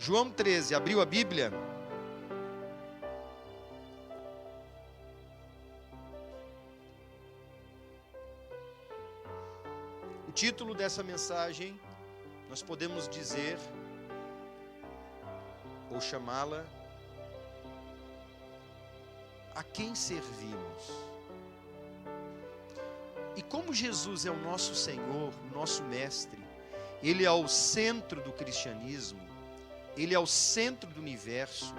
João 13, abriu a Bíblia? O título dessa mensagem, nós podemos dizer, ou chamá-la, a quem servimos? E como Jesus é o nosso Senhor, o nosso Mestre, Ele é o centro do cristianismo, Ele é o centro do universo,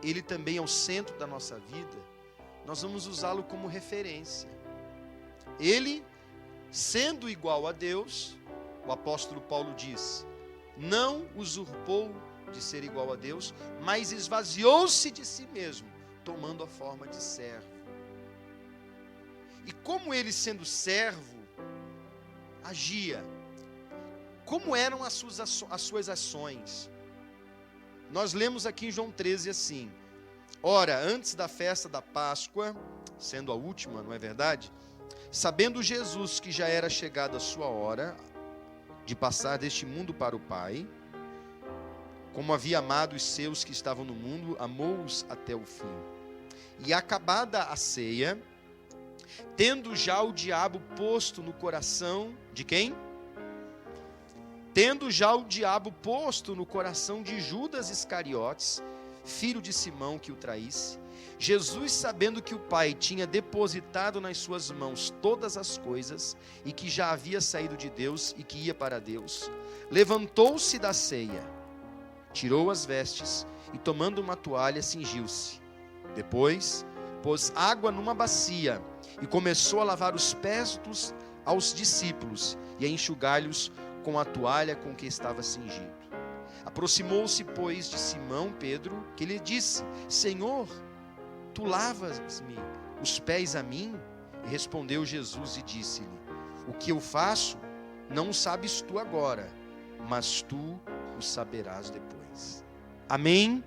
Ele também é o centro da nossa vida, nós vamos usá-lo como referência. Ele, sendo igual a Deus, o apóstolo Paulo diz, não usurpou de ser igual a Deus, mas esvaziou-se de si mesmo, tomando a forma de servo. E como ele, sendo servo, agia? Como eram as suas ações? Nós lemos aqui em João 13 assim: ora, antes da festa da Páscoa, sendo a última, não é verdade? Sabendo Jesus que já era chegada a sua hora de passar deste mundo para o Pai, como havia amado os seus que estavam no mundo, amou-os até o fim. E acabada a ceia, tendo já o diabo posto no coração de quem? Tendo já o diabo posto no coração de Judas Iscariotes, filho de Simão, que o traísse, Jesus, sabendo que o Pai tinha depositado nas suas mãos todas as coisas, e que já havia saído de Deus e que ia para Deus, levantou-se da ceia, tirou as vestes e, tomando uma toalha, cingiu-se. Depois, pôs água numa bacia e começou a lavar os pés aos discípulos e a enxugar-lhes com a toalha com que estava cingido. Aproximou-se, pois, de Simão Pedro, que lhe disse: Senhor, tu lavas-me os pés a mim? E respondeu Jesus e disse-lhe: o que eu faço, não sabes tu agora, mas tu o saberás depois. Amém?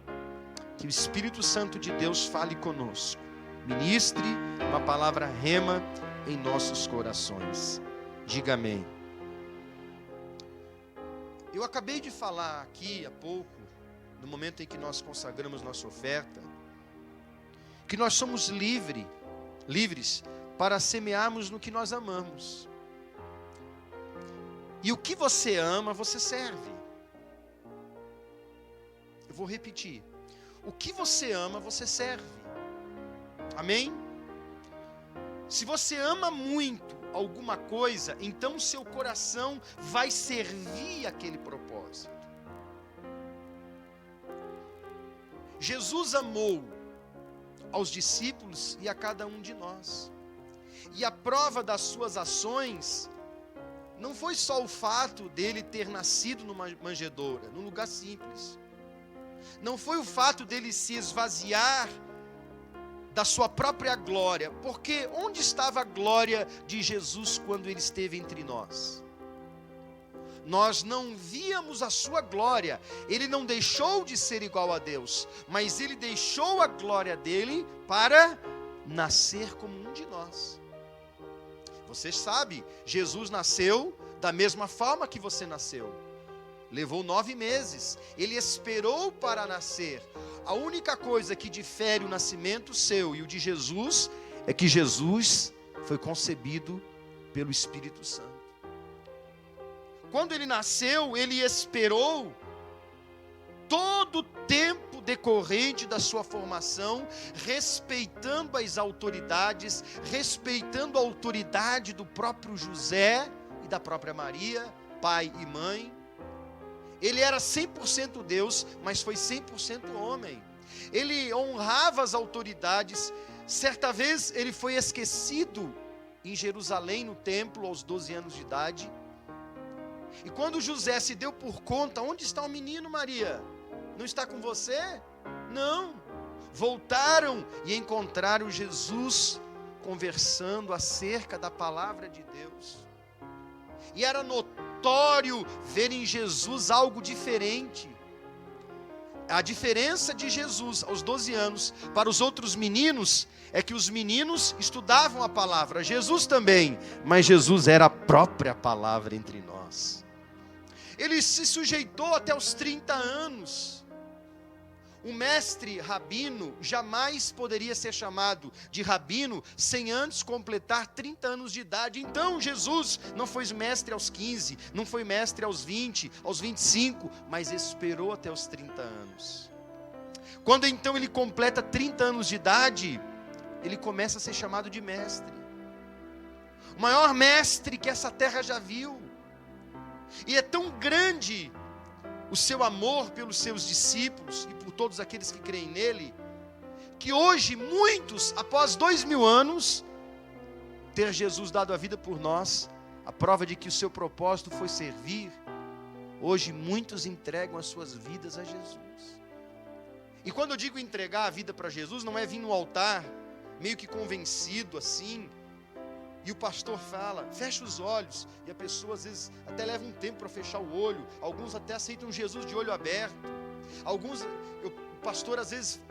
Que o Espírito Santo de Deus fale conosco, ministre uma palavra rema em nossos corações. Diga amém. Eu acabei de falar aqui há pouco, no momento em que nós consagramos nossa oferta, que nós somos livres para semearmos no que nós amamos. E o que você ama, você serve. Eu vou repetir. O que você ama, você serve. Amém? Se você ama muito alguma coisa, então seu coração vai servir aquele propósito. Jesus amou aos discípulos e a cada um de nós. E a prova das suas ações não foi só o fato dele ter nascido numa manjedoura, num lugar simples. Não foi o fato dele se esvaziar da sua própria glória, porque onde estava a glória de Jesus quando ele esteve entre nós? Nós não víamos a sua glória. Ele não deixou de ser igual a Deus, mas ele deixou a glória dele para nascer como um de nós. Você sabe, Jesus nasceu da mesma forma que você nasceu. Levou 9 meses, ele esperou para nascer. A única coisa que difere o nascimento seu e o de Jesus é que Jesus foi concebido pelo Espírito Santo. Quando ele nasceu, ele esperou todo o tempo decorrente da sua formação, respeitando as autoridades, respeitando a autoridade do próprio José e da própria Maria, pai e mãe. Ele era 100% Deus, mas foi 100% homem. Ele honrava as autoridades. Certa vez ele foi esquecido em Jerusalém, no templo, aos 12 anos de idade. E quando José se deu por conta: onde está o menino, Maria? Não está com você? Não. Voltaram e encontraram Jesus conversando acerca da palavra de Deus. E era notório ver em Jesus algo diferente. A diferença de Jesus aos 12 anos para os outros meninos é que os meninos estudavam a palavra, Jesus também, mas Jesus era a própria palavra entre nós. Ele se sujeitou até os 30 anos. O mestre rabino jamais poderia ser chamado de rabino sem antes completar 30 anos de idade. Então Jesus não foi mestre aos 15, não foi mestre aos 20, aos 25, mas esperou até os 30 anos. Quando então ele completa 30 anos de idade, ele começa a ser chamado de mestre. O maior mestre que essa terra já viu. E é tão grande o seu amor pelos seus discípulos e por todos aqueles que creem nele, que hoje muitos, após 2000 anos, ter Jesus dado a vida por nós, a prova de que o seu propósito foi servir, hoje muitos entregam as suas vidas a Jesus. E quando eu digo entregar a vida para Jesus, não é vir no altar, meio que convencido assim, e o pastor fala, fecha os olhos, e a pessoa às vezes até leva um tempo para fechar o olho, alguns até aceitam Jesus de olho aberto, o pastor às vezes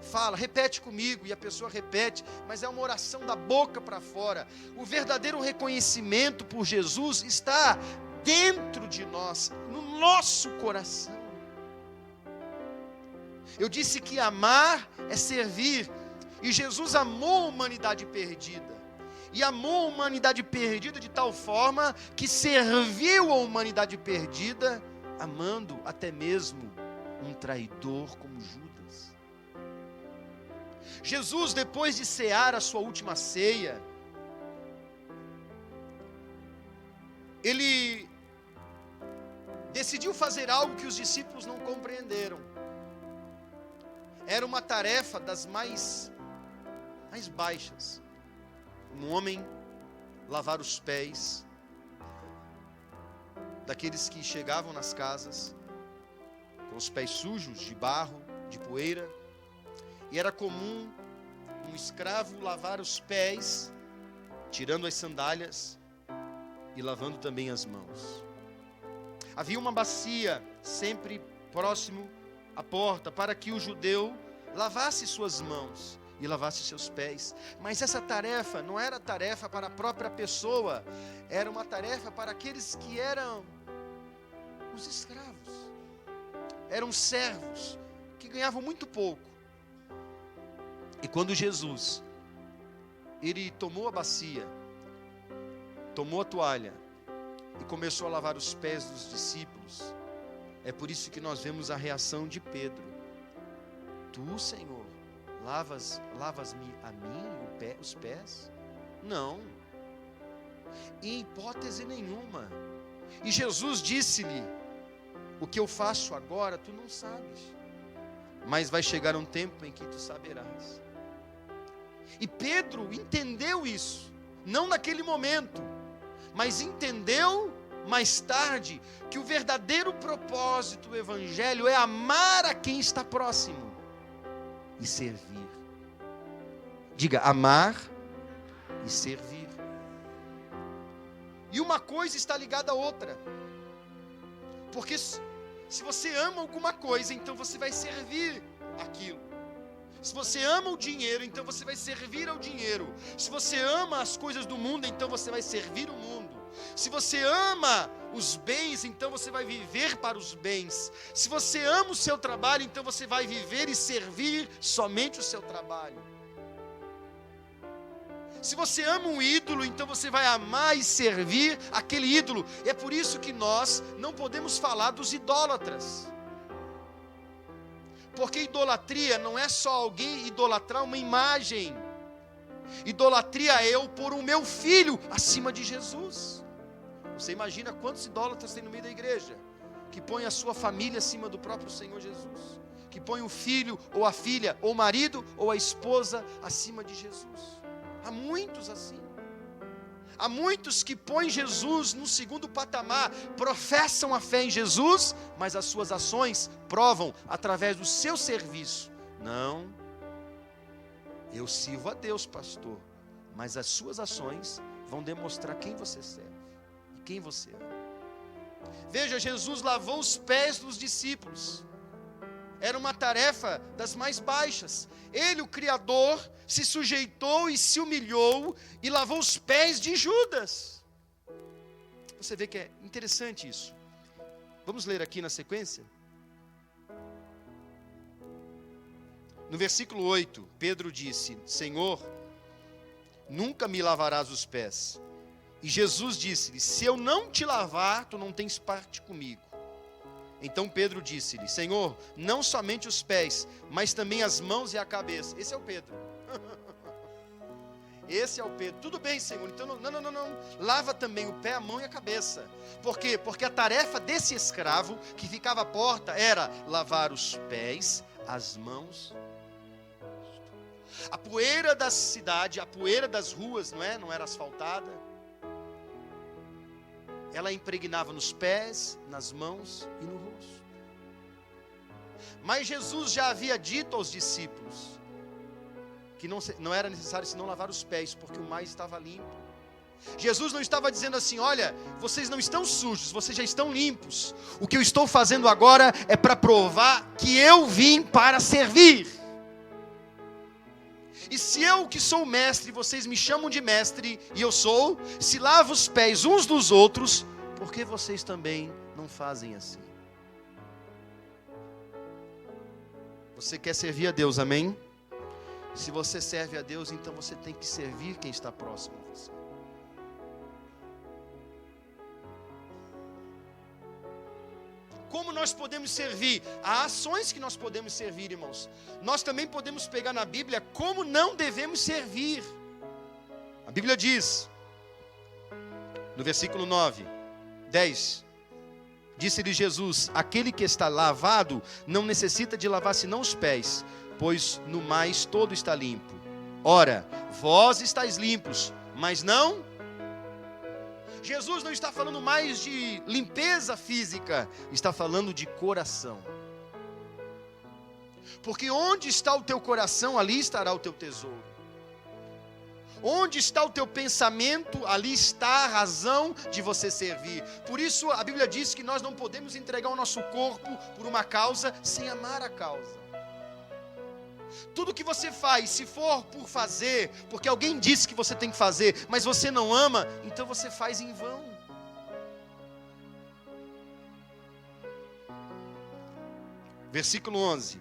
fala, repete comigo, e a pessoa repete, mas é uma oração da boca para fora. O verdadeiro reconhecimento por Jesus está dentro de nós, no nosso coração. Eu disse que amar é servir, e Jesus amou a humanidade perdida. E amou a humanidade perdida de tal forma que serviu a humanidade perdida, amando até mesmo um traidor como Judas. Jesus, depois de cear a sua última ceia, ele decidiu fazer algo que os discípulos não compreenderam. Era uma tarefa das mais baixas. Um homem lavar os pés daqueles que chegavam nas casas com os pés sujos de barro, de poeira, e era comum um escravo lavar os pés, tirando as sandálias e lavando também as mãos. Havia uma bacia sempre próximo à porta para que o judeu lavasse suas mãos e lavasse seus pés, mas essa tarefa não era tarefa para a própria pessoa, era uma tarefa para aqueles que eram os escravos, eram servos, que ganhavam muito pouco. E quando Jesus, ele tomou a bacia, tomou a toalha, e começou a lavar os pés dos discípulos, é por isso que nós vemos a reação de Pedro. Tu, Senhor, lavas-me a mim os pés? Não, em hipótese nenhuma. E Jesus disse-lhe, o que eu faço agora tu não sabes, mas vai chegar um tempo em que tu saberás. E Pedro entendeu isso, não naquele momento, mas entendeu mais tarde, que o verdadeiro propósito do Evangelho é amar a quem está próximo e servir. Diga, amar e servir. E uma coisa está ligada à outra, porque se você ama alguma coisa, então você vai servir aquilo. Se você ama o dinheiro, então você vai servir ao dinheiro. Se você ama as coisas do mundo, então você vai servir o mundo. Se você ama os bens, então você vai viver para os bens. Se você ama o seu trabalho, então você vai viver e servir somente o seu trabalho. Se você ama um ídolo, então você vai amar e servir aquele ídolo. E é por isso que nós não podemos falar dos idólatras. Porque idolatria não é só alguém idolatrar uma imagem. Idolatria é eu pôr o meu filho acima de Jesus. Você imagina quantos idólatras tem no meio da igreja, que põe a sua família acima do próprio Senhor Jesus, que põe o filho ou a filha, ou o marido ou a esposa acima de Jesus. Há muitos assim. Há muitos que põem Jesus no segundo patamar, professam a fé em Jesus, mas as suas ações provam através do seu serviço. Não, eu sirvo a Deus, pastor, mas as suas ações vão demonstrar quem você serve e quem você ama. Veja, Jesus lavou os pés dos discípulos. Era uma tarefa das mais baixas. Ele, o Criador, se sujeitou e se humilhou e lavou os pés de Judas. Você vê que é interessante isso. Vamos ler aqui na sequência? No versículo 8, Pedro disse: Senhor, nunca me lavarás os pés. E Jesus disse-lhe: se eu não te lavar, tu não tens parte comigo. Então Pedro disse-lhe: Senhor, não somente os pés, mas também as mãos e a cabeça. Esse é o Pedro. Esse é o Pedro. Tudo bem, Senhor. Então não. Lava também o pé, a mão e a cabeça. Por quê? Porque a tarefa desse escravo que ficava à porta era lavar os pés, as mãos. A poeira da cidade, a poeira das ruas, não era asfaltada. Ela impregnava nos pés, nas mãos e no rosto. Mas Jesus já havia dito aos discípulos que não era necessário senão lavar os pés, porque o mais estava limpo. Jesus não estava dizendo assim: olha, vocês não estão sujos, vocês já estão limpos. O que eu estou fazendo agora é para provar que eu vim para servir. E se eu que sou mestre, vocês me chamam de mestre, e eu sou, se lavo os pés uns dos outros, por que vocês também não fazem assim? Você quer servir a Deus, amém? Se você serve a Deus, então você tem que servir quem está próximo a você. Como nós podemos servir? Há ações que nós podemos servir, irmãos. Nós também podemos pegar na Bíblia como não devemos servir. A Bíblia diz, no versículo 10, disse-lhe Jesus: aquele que está lavado não necessita de lavar senão os pés, pois no mais todo está limpo. Ora, vós estáis limpos, mas não... Jesus não está falando mais de limpeza física, está falando de coração. Porque onde está o teu coração, ali estará o teu tesouro. Onde está o teu pensamento, ali está a razão de você servir. Por isso a Bíblia diz que nós não podemos entregar o nosso corpo por uma causa sem amar a causa. Tudo que você faz, se for por fazer, porque alguém disse que você tem que fazer, mas você não ama, então você faz em vão. Versículo 11.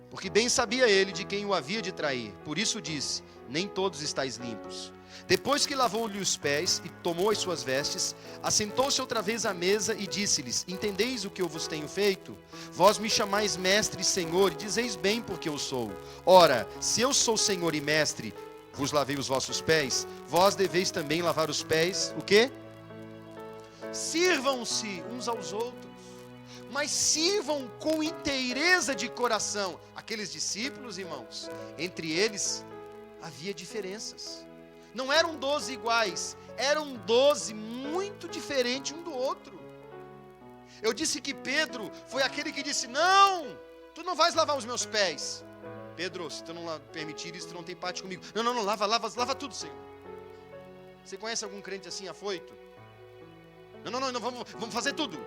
Porque bem sabia ele de quem o havia de trair, por isso disse: nem todos estáis limpos. Depois que lavou-lhe os pés e tomou as suas vestes, assentou-se outra vez à mesa e disse-lhes: entendeis o que eu vos tenho feito? Vós me chamais mestre e senhor, e dizeis bem porque eu sou. Ora, se eu sou senhor e mestre, vos lavei os vossos pés, vós deveis também lavar os pés, o quê? Sirvam-se uns aos outros, mas sirvam com inteireza de coração. Aqueles discípulos, irmãos, entre eles havia diferenças. Não eram 12 iguais, eram 12 muito diferentes um do outro. Eu disse que Pedro foi aquele que disse: não, tu não vais lavar os meus pés. Pedro, se tu não permitir isso, tu não tem parte comigo. Não, lava tudo, Senhor. Você conhece algum crente assim, afoito? Não, vamos fazer tudo.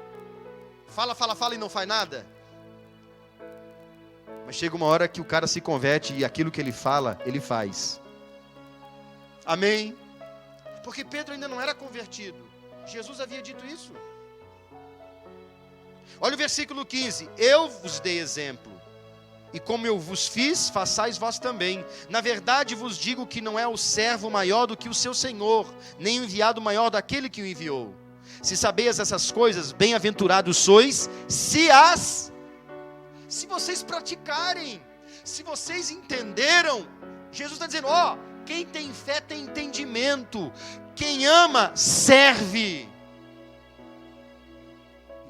Fala e não faz nada. Mas chega uma hora que o cara se converte e aquilo que ele fala, ele faz. Amém? Porque Pedro ainda não era convertido. Jesus havia dito isso. Olha o versículo 15. Eu vos dei exemplo, e como eu vos fiz, façais vós também. Na verdade vos digo que não é o servo maior do que o seu senhor, nem o enviado maior daquele que o enviou. Se sabeis essas coisas, bem-aventurados sois, se vocês praticarem, se vocês entenderam. Jesus está dizendo: quem tem fé tem entendimento, quem ama, serve.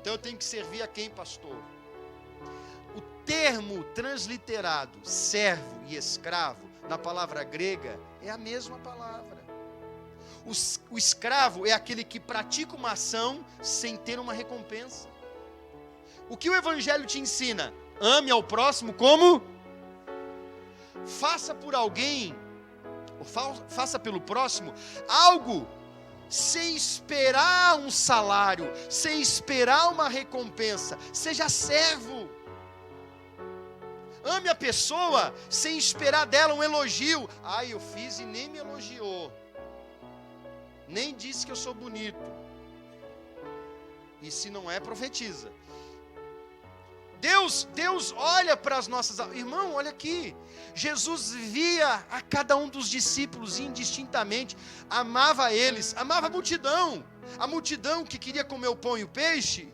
Então eu tenho que servir a quem, pastor? O termo transliterado, servo e escravo, na palavra grega, é a mesma palavra. O escravo é aquele que pratica uma ação sem ter uma recompensa. O que o Evangelho te ensina? Ame ao próximo como? Faça por alguém, ou faça pelo próximo, algo sem esperar um salário, sem esperar uma recompensa. Seja servo. Ame a pessoa sem esperar dela um elogio. Eu fiz e nem me elogiou, nem disse que eu sou bonito. E se não é, profetiza. Deus olha para as nossas... Irmão, olha aqui. Jesus via a cada um dos discípulos indistintamente. Amava eles, amava a multidão. A multidão que queria comer o pão e o peixe.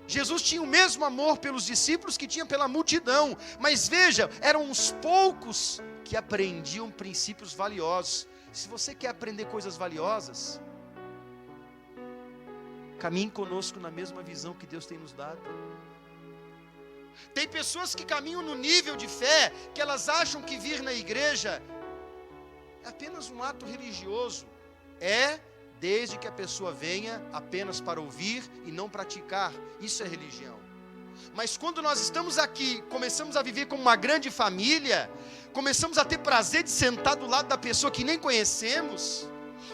Jesus tinha o mesmo amor pelos discípulos que tinha pela multidão. Mas veja, eram uns poucos que aprendiam princípios valiosos. Se você quer aprender coisas valiosas, caminhe conosco na mesma visão que Deus tem nos dado. Tem pessoas que caminham no nível de fé que elas acham que vir na igreja é apenas um ato religioso. Desde que a pessoa venha apenas para ouvir e não praticar. Isso é religião. Mas quando nós estamos aqui, começamos a viver como uma grande família, começamos a ter prazer de sentar do lado da pessoa que nem conhecemos,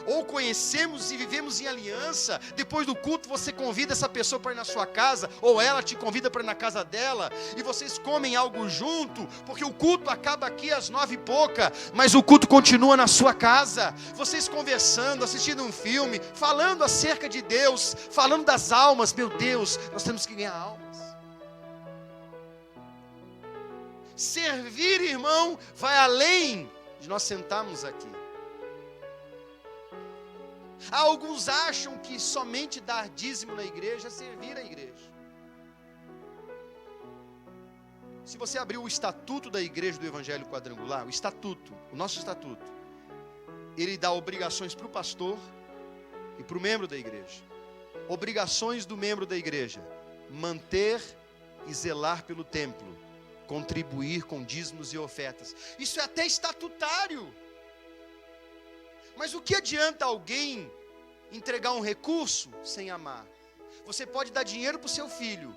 ou conhecemos e vivemos em aliança. Depois do culto você convida essa pessoa para ir na sua casa, ou ela te convida para ir na casa dela, e vocês comem algo junto, porque o culto acaba aqui às 9h pouca, mas o culto continua na sua casa, vocês conversando, assistindo um filme, falando acerca de Deus, falando das almas. Meu Deus, nós temos que ganhar almas. Servir, irmão, vai além de nós sentarmos aqui. Alguns acham que somente dar dízimo na igreja é servir a igreja. Se você abrir o estatuto da igreja do Evangelho Quadrangular, o nosso estatuto, ele dá obrigações para o pastor e para o membro da igreja. Obrigações do membro da igreja: manter e zelar pelo templo, contribuir com dízimos e ofertas. Isso é até estatutário. Mas o que adianta alguém entregar um recurso sem amar? Você pode dar dinheiro para o seu filho,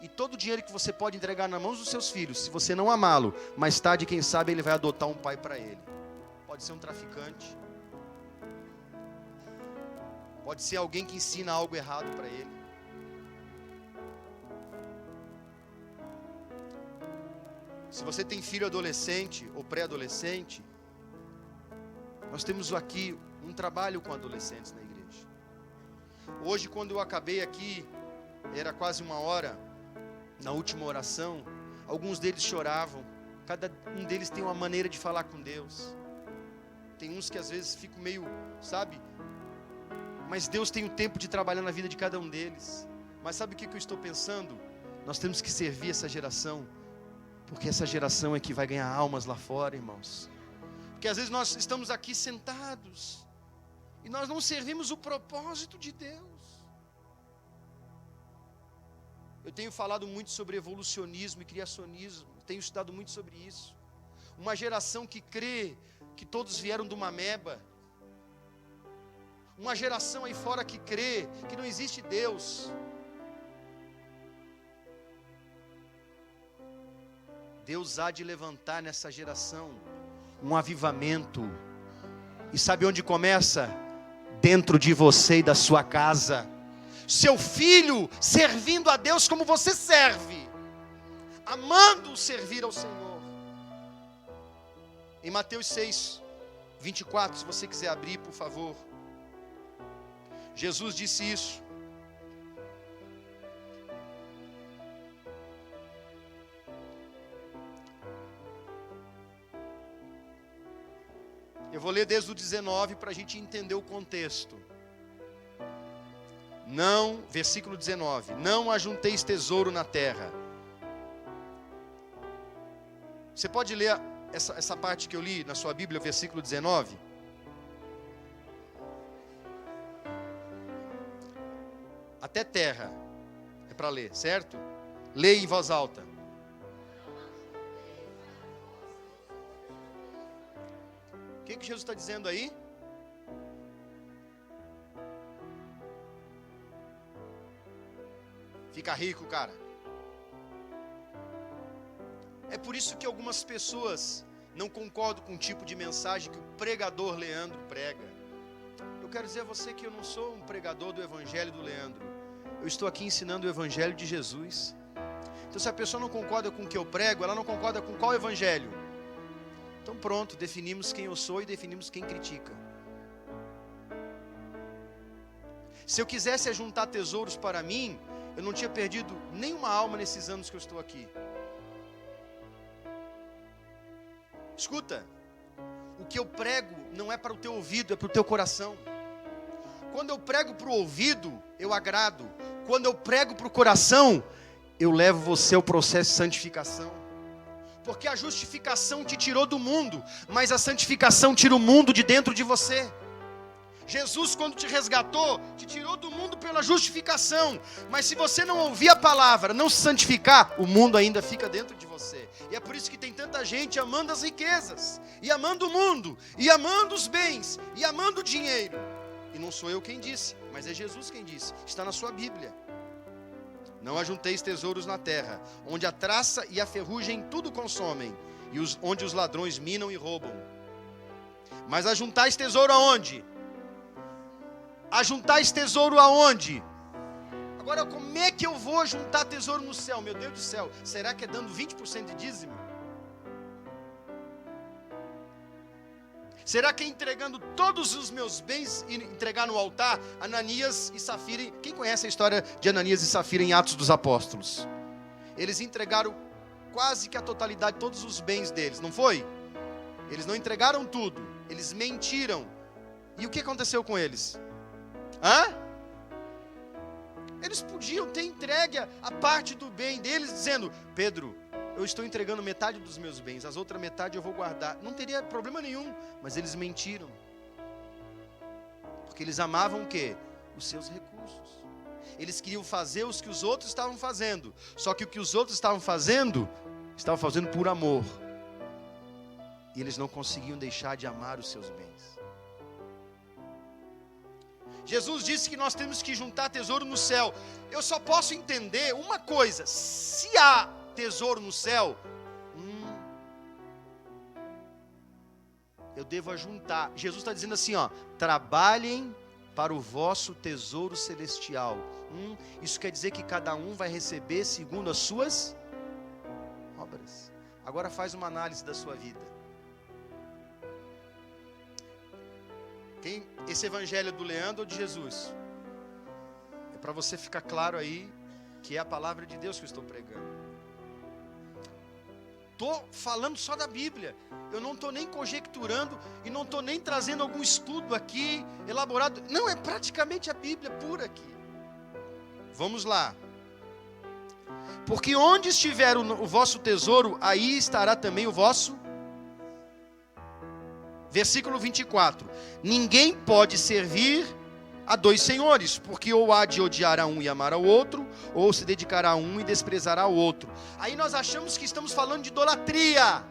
e todo o dinheiro que você pode entregar nas mãos dos seus filhos, se você não amá-lo, mais tarde, quem sabe, ele vai adotar um pai para ele. Pode ser um traficante, pode ser alguém que ensina algo errado para ele. Se você tem filho adolescente ou pré-adolescente, nós temos aqui um trabalho com adolescentes na igreja. Hoje, quando eu acabei aqui, era quase 1h, na última oração, alguns deles choravam. Cada um deles tem uma maneira de falar com Deus. Tem uns que às vezes ficam meio, sabe? Mas Deus tem o tempo de trabalhar na vida de cada um deles. Mas sabe o que eu estou pensando? Nós temos que servir essa geração, porque essa geração é que vai ganhar almas lá fora, irmãos. Porque às vezes nós estamos aqui sentados e nós não servimos o propósito de Deus. Eu tenho falado muito sobre evolucionismo e criacionismo, tenho estudado muito sobre isso. Uma geração que crê que todos vieram de uma ameba. Uma geração aí fora que crê que não existe Deus. Deus há de levantar nessa geração um avivamento. E sabe onde começa? Dentro de você e da sua casa. Seu filho servindo a Deus como você serve, amando servir ao Senhor. Em Mateus 6:24, se você quiser abrir, por favor. Jesus disse isso. Eu vou ler desde o 19 para a gente entender o contexto. Não, versículo 19: não ajunteis tesouro na terra. Você pode ler essa parte que eu li na sua Bíblia, versículo 19? Até terra é para ler, certo? Leia em voz alta. O que Jesus está dizendo aí? Fica rico, cara. É por isso que algumas pessoas não concordam com o tipo de mensagem que o pregador Leandro prega. Eu quero dizer a você que eu não sou um pregador do evangelho do Leandro. Eu estou aqui ensinando o evangelho de Jesus. Então, se a pessoa não concorda com o que eu prego, ela não concorda com qual evangelho? Então pronto, definimos quem eu sou e definimos quem critica. Se eu quisesse ajuntar tesouros para mim, eu não tinha perdido nenhuma alma nesses anos que eu estou aqui. Escuta, o que eu prego não é para o teu ouvido, é para o teu coração. Quando eu prego para o ouvido, eu agrado. Quando eu prego para o coração, eu levo você ao processo de santificação. Porque a justificação te tirou do mundo, mas a santificação tira o mundo de dentro de você. Jesus, quando te resgatou, te tirou do mundo pela justificação. Mas se você não ouvir a palavra, não se santificar, o mundo ainda fica dentro de você. E é por isso que tem tanta gente amando as riquezas, e amando o mundo, e amando os bens, e amando o dinheiro. E não sou eu quem disse, mas é Jesus quem disse. Está na sua Bíblia. Não ajunteis tesouros na terra, onde a traça e a ferrugem tudo consomem, e onde os ladrões minam e roubam. Mas ajuntais tesouro aonde? Ajuntais tesouro aonde? Agora, como é que eu vou juntar tesouro no céu? Meu Deus do céu, será que é dando 20% de dízimo? Será que é entregando todos os meus bens e entregar no altar? Ananias e Safira, quem conhece a história de Ananias e Safira em Atos dos Apóstolos? Eles entregaram quase que a totalidade de todos os bens deles, não foi? Eles não entregaram tudo, eles mentiram. E o que aconteceu com eles? Eles podiam ter entregue a parte do bem deles, dizendo: Pedro, eu estou entregando metade dos meus bens, as outras metade eu vou guardar. Não teria problema nenhum, mas eles mentiram. Porque eles amavam o quê? Os seus recursos. Eles queriam fazer os que os outros estavam fazendo. Só que o que os outros estavam fazendo por amor. E eles não conseguiam deixar de amar os seus bens. Jesus disse que nós temos que juntar tesouro no céu. Eu só posso entender uma coisa: se há tesouro no céu, eu devo ajuntar. Jesus está dizendo assim, trabalhem para o vosso tesouro celestial. Isso quer dizer que cada um vai receber segundo as suas obras. Agora faz uma análise da sua vida. Esse evangelho é do Leandro ou de Jesus? É para você ficar claro aí que é a palavra de Deus que eu estou pregando. Estou falando só da Bíblia. Eu não estou nem conjecturando e não estou nem trazendo algum estudo aqui elaborado. Não, é praticamente a Bíblia pura aqui. Vamos lá. Porque onde estiver o vosso tesouro, aí estará também o vosso. Versículo 24. Ninguém pode servir a dois senhores, porque ou há de odiar a um e amar ao outro, ou se dedicará a um e desprezará ao outro. Aí nós achamos que estamos falando de idolatria.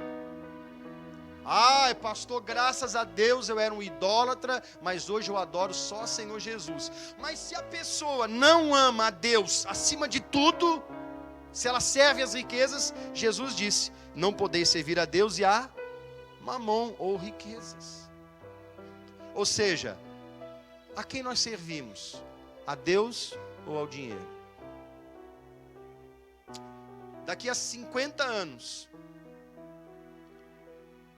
Pastor, graças a Deus eu era um idólatra, mas hoje eu adoro só o Senhor Jesus. Mas se a pessoa não ama a Deus acima de tudo, se ela serve as riquezas, Jesus disse: não podeis servir a Deus e a mamon ou riquezas. Ou seja, a quem nós servimos? A Deus ou ao dinheiro? Daqui a 50 anos,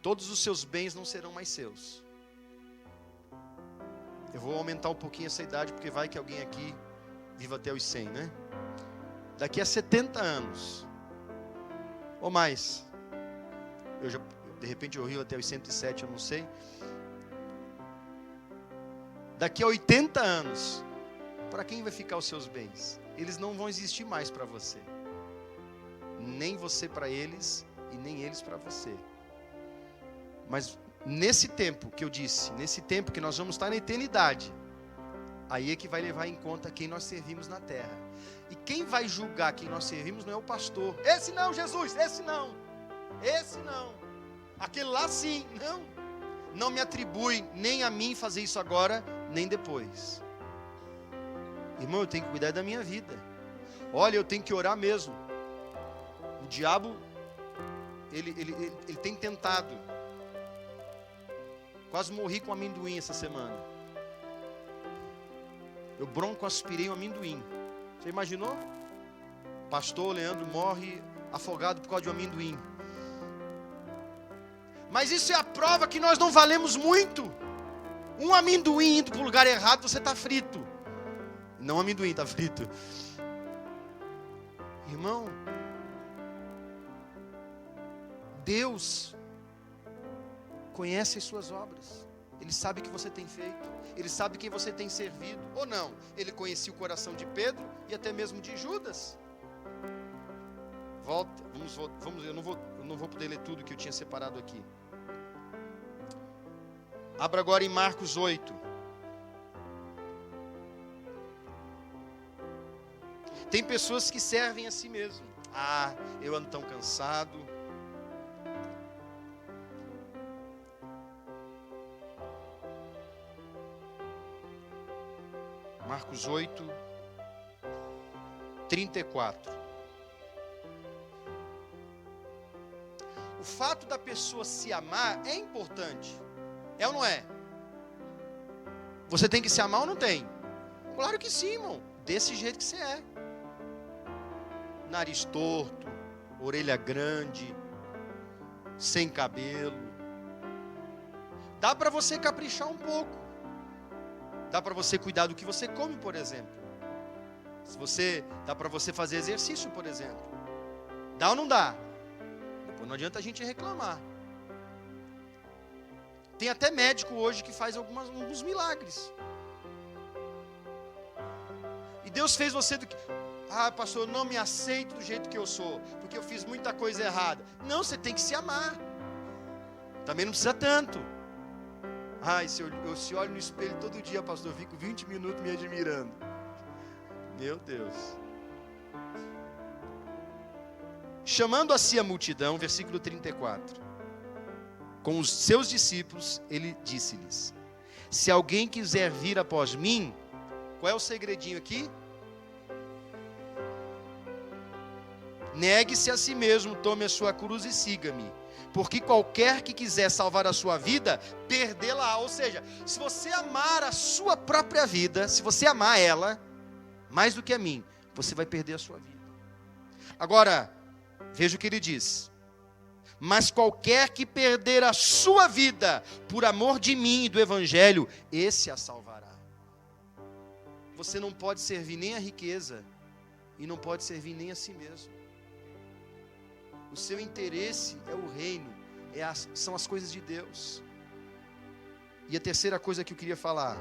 todos os seus bens não serão mais seus. Eu vou aumentar um pouquinho essa idade, porque vai que alguém aqui viva até os 100, né? Daqui a 70 anos, ou mais, de repente eu rio até os 107, eu não sei. Daqui a 80 anos, para quem vai ficar os seus bens? Eles não vão existir mais para você. Nem você para eles e nem eles para você. Mas nesse tempo que eu disse, nesse tempo que nós vamos estar na eternidade, aí é que vai levar em conta quem nós servimos na terra. E quem vai julgar quem nós servimos não é o pastor. Esse não, Jesus, esse não. Esse não. Aquele lá sim, não me atribui nem a mim fazer isso agora, nem depois. Irmão, eu tenho que cuidar da minha vida. Olha, eu tenho que orar mesmo. O diabo, ele tem tentado. Quase morri com amendoim essa semana. Eu broncoaspirei um amendoim. Você imaginou? Pastor Leandro morre afogado por causa de um amendoim. Mas isso é a prova que nós não valemos muito. Um amendoim indo para o lugar errado, você está frito. Não amendoim, tá frito. Irmão, Deus conhece as suas obras. Ele sabe o que você tem feito. Ele sabe quem você tem servido. Ou não? Ele conhecia o coração de Pedro e até mesmo de Judas. Volta, vamos, eu não vou poder ler tudo que eu tinha separado aqui. Abra agora em Marcos 8. Tem pessoas que servem a si mesmo. Ah, eu ando tão cansado. Marcos 8, 34. O fato da pessoa se amar é importante. É ou não é? Você tem que se amar ou não tem? Claro que sim, irmão. Desse jeito que você é. Nariz torto, orelha grande, sem cabelo. Dá para você caprichar um pouco. Dá para você cuidar do que você come, por exemplo. Dá para você fazer exercício, por exemplo. Dá ou não dá? Depois não adianta a gente reclamar. Tem até médico hoje que faz alguns milagres. E Deus fez você do que... Ah, pastor, eu não me aceito do jeito que eu sou, porque eu fiz muita coisa errada. Não, você tem que se amar. Também não precisa tanto. Ai, eu se olho no espelho todo dia, pastor, eu fico 20 minutos me admirando. Meu Deus. Chamando a si a multidão, versículo 34. Com os seus discípulos, ele disse-lhes: se alguém quiser vir após mim, qual é o segredinho aqui? Negue-se a si mesmo, tome a sua cruz e siga-me. Porque qualquer que quiser salvar a sua vida, perdê-la. Ou seja, se você amar a sua própria vida, se você amar ela, mais do que a mim, você vai perder a sua vida. Agora, veja o que ele diz. Mas qualquer que perder a sua vida, por amor de mim e do Evangelho, esse a salvará. Você não pode servir nem a riqueza, e não pode servir nem a si mesmo. O seu interesse é o reino, são as coisas de Deus. E a terceira coisa que eu queria falar,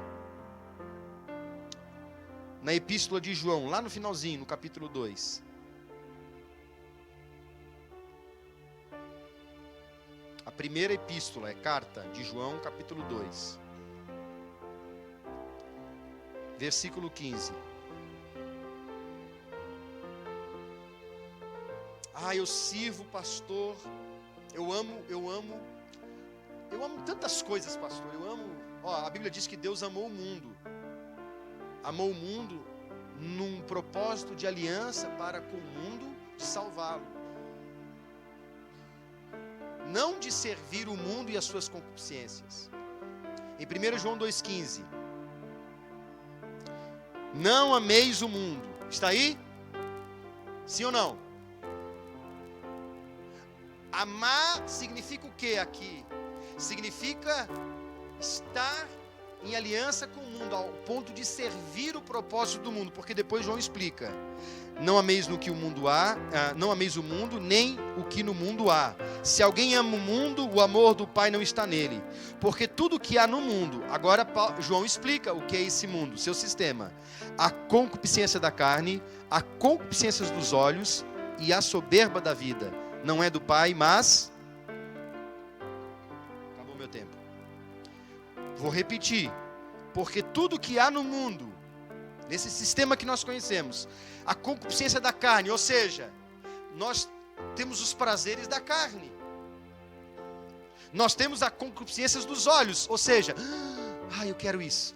na epístola de João, lá no finalzinho, no capítulo 2. A primeira epístola é carta de João, capítulo 2. Versículo 15. Ah, eu sirvo, pastor. Eu amo tantas coisas, pastor. A Bíblia diz que Deus amou o mundo. Amou o mundo num propósito de aliança para com o mundo, de salvá-lo. Não de servir o mundo e as suas concupiscências. Em 1 João 2,15. Não ameis o mundo. Está aí? Sim ou não? Amar significa o que aqui? Significa estar em aliança com o mundo, ao ponto de servir o propósito do mundo, porque depois João explica: não ameis no que o mundo há, não ameis o mundo, nem o que no mundo há. Se alguém ama o mundo, o amor do Pai não está nele, porque tudo que há no mundo, agora João explica o que é esse mundo, seu sistema: a concupiscência da carne, a concupiscência dos olhos e a soberba da vida, não é do Pai, mas... Acabou meu tempo. Vou repetir. Porque tudo que há no mundo, nesse sistema que nós conhecemos, a concupiscência da carne, ou seja, nós temos os prazeres da carne. Nós temos a concupiscência dos olhos, ou seja, eu quero isso.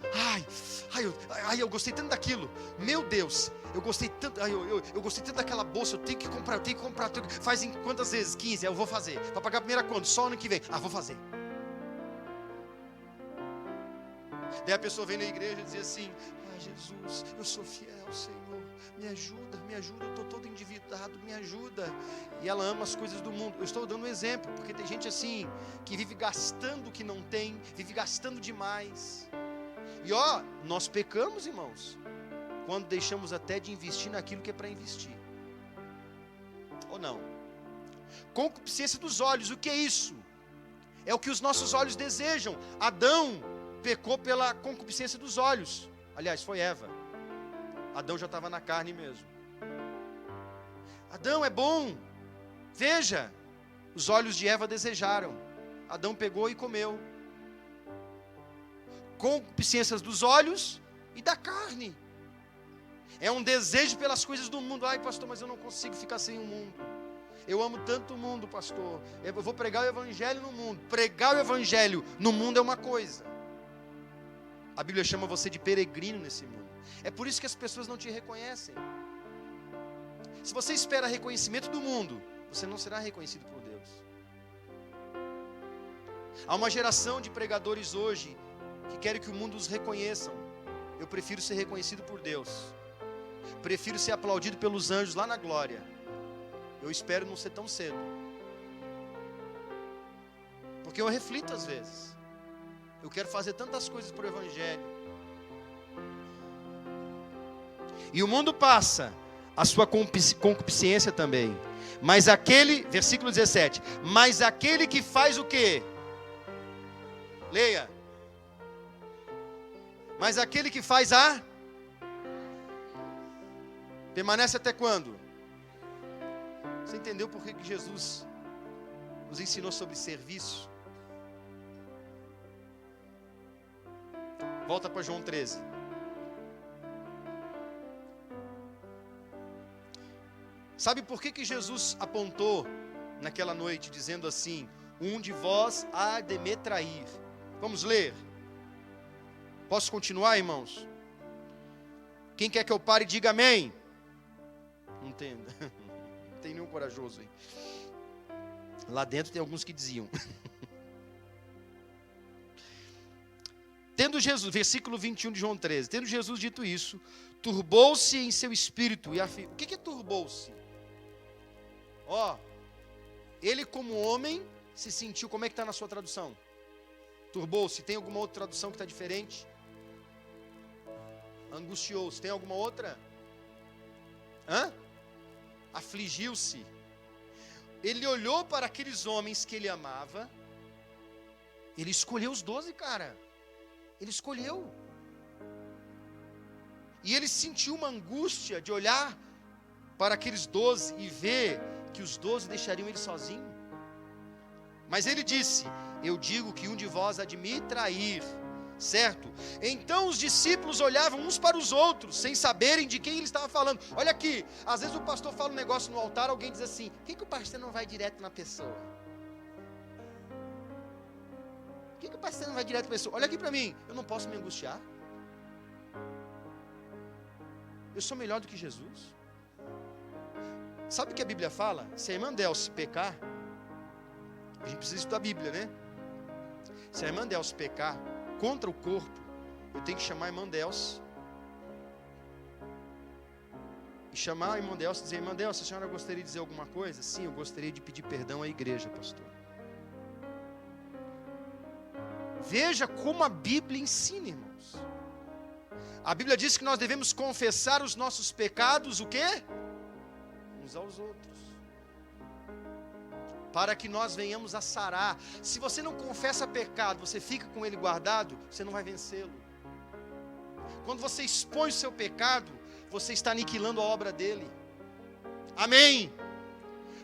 Eu gostei tanto daquilo. Meu Deus, eu gostei tanto, eu gostei tanto daquela bolsa, eu tenho que comprar. Faz em quantas vezes? 15, eu vou fazer. Para pagar a primeira conta, só ano que vem. Vou fazer. Daí a pessoa vem na igreja e diz assim: Jesus, eu sou fiel, Senhor, me ajuda, eu estou todo endividado, me ajuda. E ela ama as coisas do mundo. Eu estou dando um exemplo, porque tem gente assim, que vive gastando o que não tem, vive gastando demais. E nós pecamos, irmãos. quando deixamos até de investir naquilo que é para investir. Ou não? Concupiscência dos olhos, o que é isso? É o que os nossos olhos desejam. Adão pecou pela concupiscência dos olhos. Aliás, foi Eva. Adão já estava na carne mesmo. Adão é bom. Veja, os olhos de Eva desejaram. Adão pegou e comeu. Concupiscências dos olhos e da carne. É um desejo pelas coisas do mundo. Ai, pastor, mas eu não consigo ficar sem o mundo. Eu amo tanto o mundo, pastor. Eu vou pregar o evangelho no mundo. Pregar o evangelho no mundo é uma coisa. A Bíblia chama você de peregrino nesse mundo. É por isso que as pessoas não te reconhecem. Se você espera reconhecimento do mundo, você não será reconhecido por Deus. Há uma geração de pregadores hoje que querem que o mundo os reconheçam. Eu prefiro ser reconhecido por Deus. Prefiro ser aplaudido pelos anjos lá na glória. Eu espero não ser tão cedo. Porque eu reflito às vezes. Eu quero fazer tantas coisas para o evangelho. E o mundo passa, a sua concupiscência também. Mas aquele, versículo 17, mas aquele que faz o quê? Leia. Mas aquele que faz a... Permanece até quando? Você entendeu por que Jesus nos ensinou sobre serviço? Volta para João 13. Sabe por que Jesus apontou naquela noite, dizendo assim: um de vós há de me trair? Vamos ler. Posso continuar, irmãos? Quem quer que eu pare, diga amém. Não tem, não tem nenhum corajoso aí. Lá dentro tem alguns que diziam. Tendo Jesus, versículo 21 de João 13, tendo Jesus dito isso, turbou-se em seu espírito e afirmou. O que é turbou-se? Ele como homem se sentiu, como é que está na sua tradução? Turbou-se, tem alguma outra tradução que está diferente? Angustiou-se, tem alguma outra? Afligiu-se. Ele olhou para aqueles homens que ele amava. Ele escolheu os 12, cara. Ele escolheu. E ele sentiu uma angústia de olhar para aqueles 12 e ver que os 12 deixariam ele sozinho. Mas ele disse: eu digo que um de vós há de me trair. Certo? Então os discípulos olhavam uns para os outros, sem saberem de quem ele estava falando. Olha aqui, às vezes o pastor fala um negócio no altar, alguém diz assim: por que o pastor não vai direto na pessoa? Por que o pastor não vai direto na pessoa? Olha aqui para mim, eu não posso me angustiar. Eu sou melhor do que Jesus. Sabe o que a Bíblia fala? Se a irmã Delce pecar, a gente precisa estudar a Bíblia, né? Se a irmã Delce pecar contra o corpo, eu tenho que chamar a irmã Delce e chamar a irmã Delce e dizer: irmã Delce, a senhora gostaria de dizer alguma coisa? Sim, eu gostaria de pedir perdão à igreja, pastor. Veja como a Bíblia ensina, irmãos. A Bíblia diz que nós devemos confessar os nossos pecados, o quê? Uns aos outros, para que nós venhamos a sarar. Se você não confessa pecado, você fica com ele guardado, você não vai vencê-lo. Quando você expõe o seu pecado, você está aniquilando a obra dele. Amém?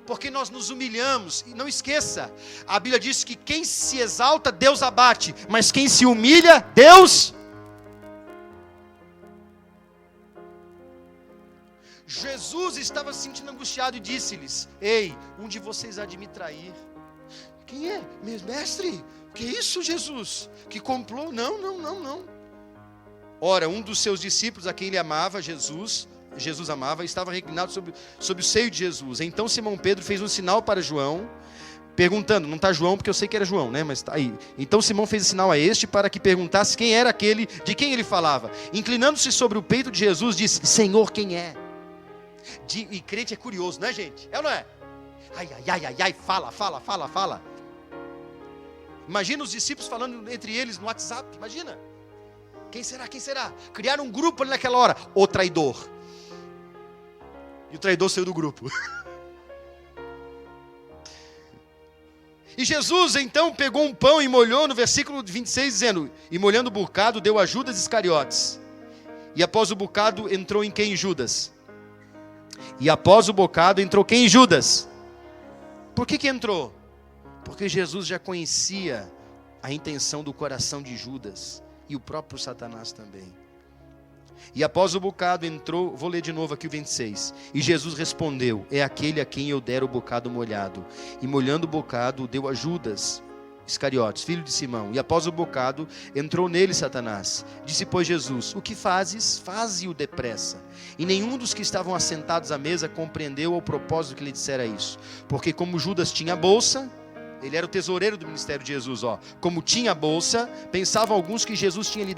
Porque nós nos humilhamos. E não esqueça, a Bíblia diz que quem se exalta, Deus abate, mas quem se humilha, Deus... Jesus estava se sentindo angustiado e disse-lhes: ei, um de vocês há de me trair. Quem é? Mestre, que isso, Jesus? Que complô? Não. Ora, um dos seus discípulos, a quem ele amava, Jesus amava, estava reclinado sobre o seio de Jesus. Então Simão Pedro fez um sinal para João, perguntando, não está João porque eu sei que era João, né? Mas está aí. Então Simão fez o sinal a este para que perguntasse quem era aquele de quem ele falava. Inclinando-se sobre o peito de Jesus, disse: Senhor, quem é? E crente é curioso, não é, gente? É ou não é? Ai, fala. Imagina os discípulos falando entre eles no WhatsApp, imagina. Quem será? Quem será? Criaram um grupo ali naquela hora. O traidor. E o traidor saiu do grupo. E Jesus então pegou um pão e molhou, no versículo 26, dizendo: e molhando o bocado, deu a Judas Iscariotes. E após o bocado, entrou em quem, Judas? E após o bocado, entrou quem, Judas? Por que entrou? Porque Jesus já conhecia a intenção do coração de Judas. E o próprio Satanás também. E após o bocado entrou, vou ler de novo aqui o 26. E Jesus respondeu: é aquele a quem eu der o bocado molhado. E molhando o bocado, deu a Judas Iscariotes, filho de Simão. E após o bocado, entrou nele Satanás. Disse, pois, Jesus: o que fazes? Faze-o depressa. E nenhum dos que estavam assentados à mesa compreendeu ao propósito que lhe dissera isso. Porque como Judas tinha a bolsa, ele era o tesoureiro do ministério de Jesus, como tinha a bolsa, pensavam alguns que Jesus tinha lhe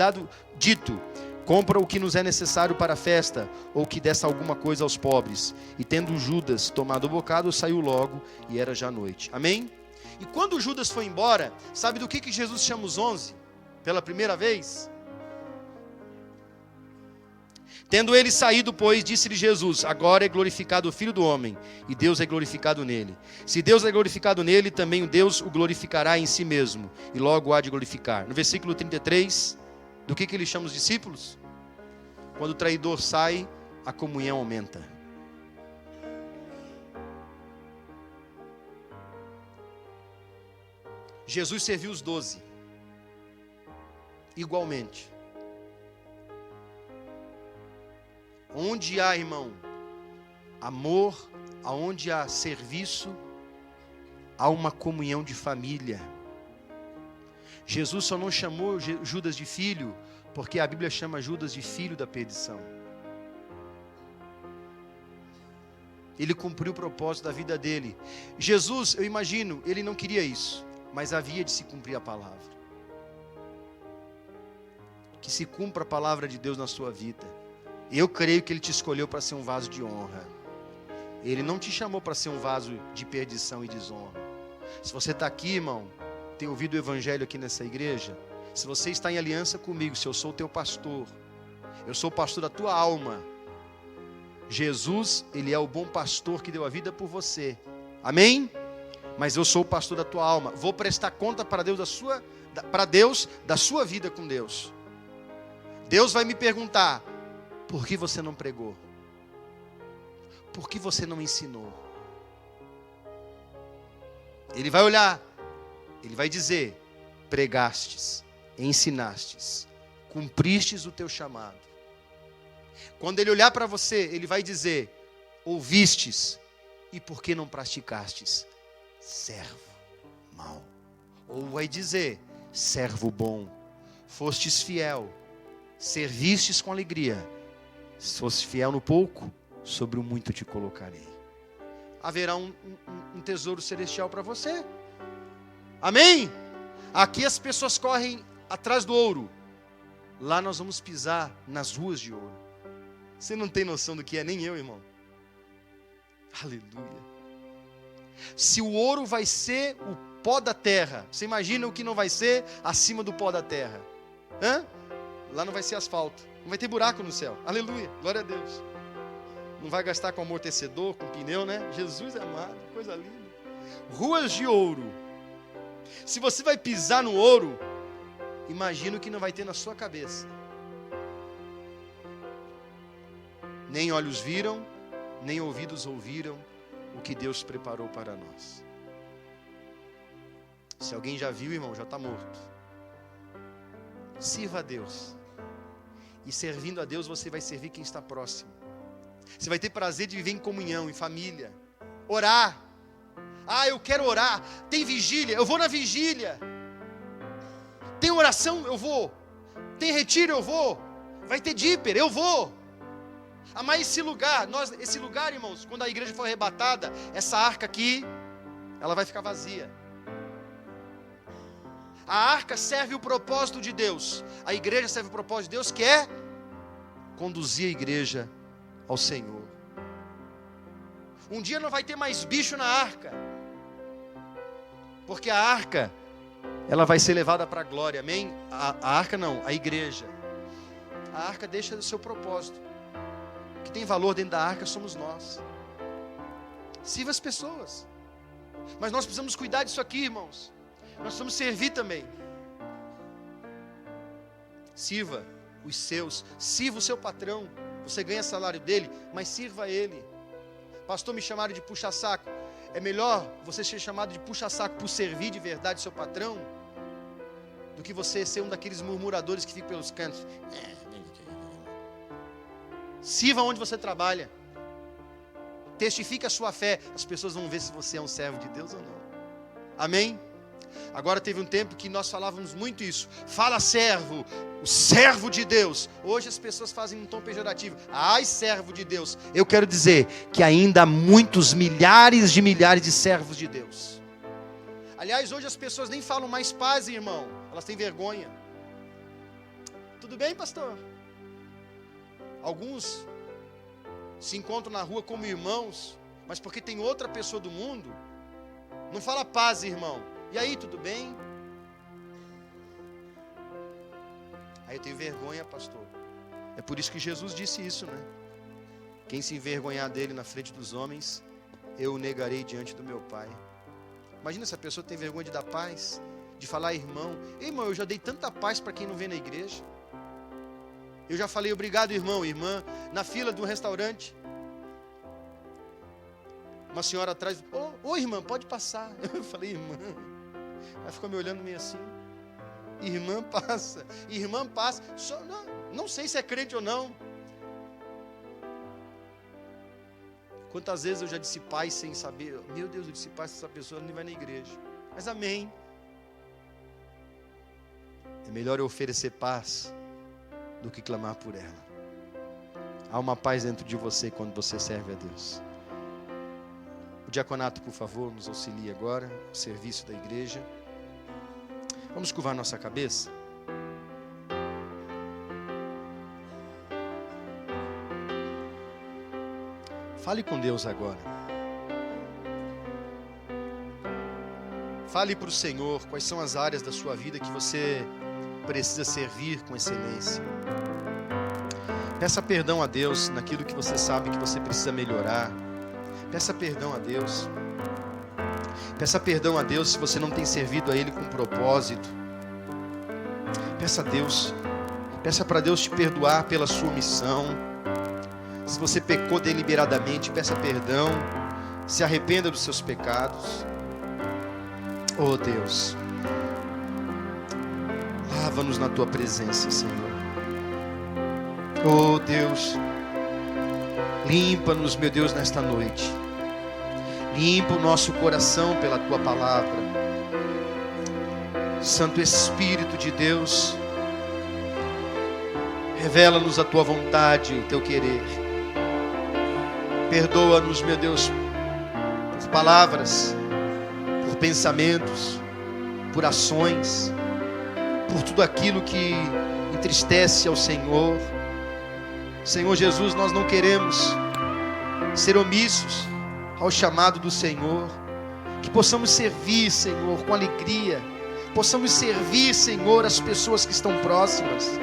dito: compra o que nos é necessário para a festa, ou que desse alguma coisa aos pobres. E tendo Judas tomado o bocado, saiu logo, e era já noite. Amém? E quando Judas foi embora, sabe do que Jesus chama os 11? Pela primeira vez? Tendo ele saído, pois, disse-lhe Jesus: agora é glorificado o Filho do Homem, e Deus é glorificado nele. Se Deus é glorificado nele, também Deus o glorificará em si mesmo, e logo há de glorificar. No versículo 33, do que ele chama os discípulos? Quando o traidor sai, a comunhão aumenta. Jesus serviu os 12, igualmente. Onde há, irmão, amor, aonde há serviço, há uma comunhão de família. Jesus só não chamou Judas de filho, porque a Bíblia chama Judas de filho da perdição. Ele cumpriu o propósito da vida dele. Jesus, eu imagino, ele não queria isso, mas havia de se cumprir a palavra. Que se cumpra a palavra de Deus na sua vida. Eu creio que Ele te escolheu para ser um vaso de honra. Ele não te chamou para ser um vaso de perdição e desonra. Se você está aqui, irmão, tem ouvido o Evangelho aqui nessa igreja, se você está em aliança comigo, se eu sou o teu pastor, eu sou o pastor da tua alma, Jesus, Ele é o bom pastor que deu a vida por você. Amém? Mas eu sou o pastor da tua alma. Vou prestar conta para Deus da sua vida com Deus. Deus vai me perguntar: por que você não pregou? Por que você não ensinou? Ele vai olhar, ele vai dizer: pregastes, ensinastes, cumpristes o teu chamado. Quando ele olhar para você, ele vai dizer: ouvistes, e por que não praticastes? Servo mau. Ou vai dizer: servo bom, fostes fiel, servistes com alegria. Se fosse fiel no pouco, sobre o muito te colocarei. Haverá um tesouro celestial para você. Amém? Aqui as pessoas correm atrás do ouro. Lá nós vamos pisar nas ruas de ouro. Você não tem noção do que é, nem eu, irmão. Aleluia. Se o ouro vai ser o pó da terra, você imagina o que não vai ser acima do pó da terra? Lá não vai ser asfalto. Não vai ter buraco no céu. Aleluia, glória a Deus. Não vai gastar com amortecedor, com pneu, né? Jesus é amado, coisa linda. Ruas de ouro. Se você vai pisar no ouro, imagina o que não vai ter na sua cabeça. Nem olhos viram, nem ouvidos ouviram o que Deus preparou para nós. Se alguém já viu, irmão, já está morto. Sirva a Deus. E servindo a Deus, você vai servir quem está próximo. Você vai ter prazer de viver em comunhão, em família. Orar. Eu quero orar. Tem vigília, eu vou na vigília. Tem oração, eu vou. Tem retiro, eu vou. Vai ter díper, eu vou. Mas esse lugar, irmãos, quando a igreja for arrebatada, essa arca aqui, ela vai ficar vazia. A arca serve o propósito de Deus. A igreja serve o propósito de Deus, que é conduzir a igreja ao Senhor. Um dia não vai ter mais bicho na arca, porque a arca, ela vai ser levada para a glória, amém? A arca não, a igreja. a arca deixa o seu propósito. O que tem valor dentro da arca somos nós. Sirva as pessoas. Mas nós precisamos cuidar disso aqui, irmãos. Nós precisamos servir também. Sirva os seus, sirva o seu patrão. Você ganha salário dele, mas sirva ele. Pastor, me chamaram de puxa-saco. É melhor você ser chamado de puxa-saco por servir de verdade seu patrão, do que você ser um daqueles murmuradores que ficam pelos cantos. Sirva onde você trabalha. Testifique a sua fé. As pessoas vão ver se você é um servo de Deus ou não. Amém? Agora teve um tempo que nós falávamos muito isso. Fala servo, o servo de Deus. Hoje as pessoas fazem um tom pejorativo. Ai, servo de Deus. Eu quero dizer que ainda há muitos milhares de servos de Deus. Aliás, hoje as pessoas nem falam mais paz, irmão. Elas têm vergonha. Tudo bem, pastor? Alguns se encontram na rua como irmãos, mas porque tem outra pessoa do mundo, não fala paz, irmão. E aí, tudo bem? Aí eu tenho vergonha, pastor. É por isso que Jesus disse isso, né? Quem se envergonhar dele na frente dos homens, eu o negarei diante do meu Pai. Imagina se a pessoa tem vergonha de dar paz, de falar irmão. Irmão, eu já dei tanta paz para quem não vem na igreja. Eu já falei obrigado, irmão, irmã, na fila de um restaurante. Uma senhora atrás, ô irmã, pode passar. Eu falei, irmã. Ela ficou me olhando meio assim. Irmã passa. Só, não sei se é crente ou não. Quantas vezes eu já disse paz sem saber. Meu Deus, eu disse paz se essa pessoa nem vai na igreja. Mas amém. É melhor eu oferecer paz do que clamar por ela. Há uma paz dentro de você quando você serve a Deus. O diaconato, por favor, nos auxilie agora, o serviço da igreja. Vamos curvar nossa cabeça. Fale com Deus agora. Fale para o Senhor quais são as áreas da sua vida que você precisa servir com excelência. Peça perdão a Deus naquilo que você sabe que você precisa melhorar. Peça perdão a Deus. Peça perdão a Deus se você não tem servido a Ele com propósito. Peça a Deus. Peça para Deus te perdoar pela sua omissão. Se você pecou deliberadamente, peça perdão. Se arrependa dos seus pecados. Oh Deus, lava-nos na Tua presença, Senhor. Oh Deus, limpa-nos, meu Deus, nesta noite. Limpa o nosso coração pela Tua palavra. Santo Espírito de Deus, revela-nos a Tua vontade, o Teu querer. Perdoa-nos, meu Deus, por palavras, por pensamentos, por ações, por tudo aquilo que entristece ao Senhor. Senhor Jesus, nós não queremos ser omissos ao chamado do Senhor. Que possamos servir, Senhor, com alegria. Possamos servir, Senhor, as pessoas que estão próximas.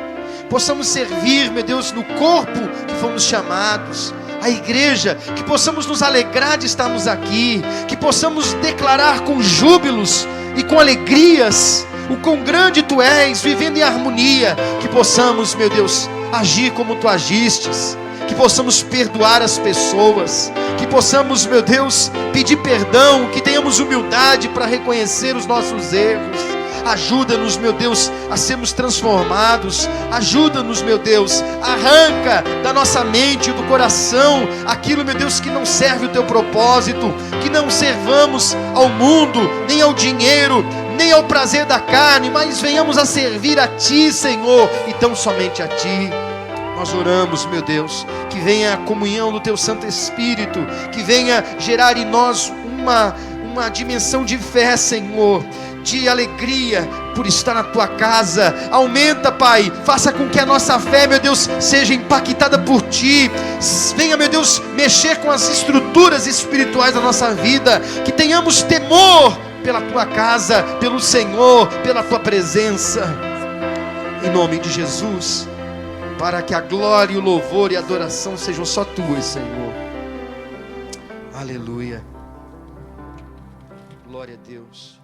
Possamos servir, meu Deus, no corpo que fomos chamados, a igreja. Que possamos nos alegrar de estarmos aqui. Que possamos declarar com júbilos e com alegrias o quão grande Tu és, vivendo em harmonia. Que possamos, meu Deus, agir como Tu agistes. Que possamos perdoar as pessoas. Que possamos, meu Deus, pedir perdão. Que tenhamos humildade para reconhecer os nossos erros. Ajuda-nos, meu Deus, a sermos transformados. Ajuda-nos, meu Deus. Arranca da nossa mente e do coração aquilo, meu Deus, que não serve o Teu propósito. Que não servamos ao mundo, nem ao dinheiro, nem ao prazer da carne, mas venhamos a servir a Ti, Senhor, e tão somente a Ti. Nós oramos, meu Deus, que venha a comunhão do Teu Santo Espírito, que venha gerar em nós uma dimensão de fé, Senhor, de alegria por estar na Tua casa. Aumenta, Pai, faça com que a nossa fé, meu Deus, seja impactada por Ti. Venha, meu Deus, mexer com as estruturas espirituais da nossa vida, que tenhamos temor pela Tua casa, pelo Senhor, pela Tua presença, em nome de Jesus. para que a glória, o louvor e a adoração sejam só tuas, Senhor. Aleluia. Glória a Deus.